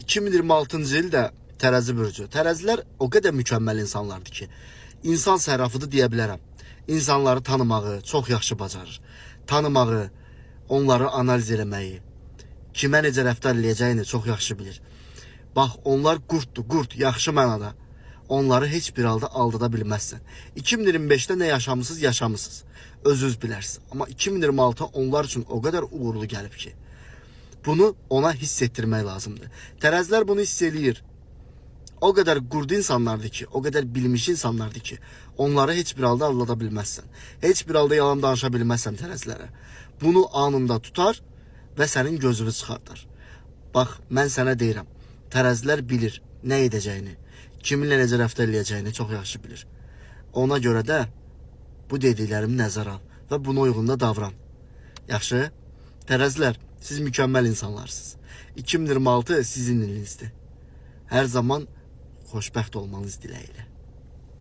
2026-cı ildə tərəzi bürcü. Tərəzilər o qədər mükəmməl insanlardır ki, insan sərrafıdır deyə bilərəm. İnsanları tanımağı çox yaxşı bacarır. Tanımağı, onları analiz eləməyi, kimə necə rəftar eləyəcəyini çox yaxşı bilir. Bax, onlar qurtdur, qurt, yaxşı mənada. Onları heç bir halda aldada bilməzsən. 2025-də nə yaşamısınız, yaşamısınız. Özünüz bilərsiniz. Amma 2026 onlar üçün o qədər uğurlu gəlib ki, bunu ona hiss etdirmək lazımdır. Tərəzilər bunu hiss eləyir. O qədər qurdu insanlardır ki, o qədər bilmiş insanlardır ki, onları heç bir halda aldada bilməzsən. Heç bir halda yalan danışa bilməzsən tərəzilərə. Bunu anında tutar və sənin gözünü çıxardar. Bax, mən sənə deyirəm, tərəzilər bilir nə edəcəyini, kiminlə necə rəftar eləyəcəyini çox yaxşı bilir. Ona görə də bu dediklərimi nəzərə al və buna uyğun da davran. Yaxşı? Tərəzilər, siz mükəmməl insanlarsınız. 2026 sizin ilinizdir. Hər zaman xoşbəxt olmanız diləyilə.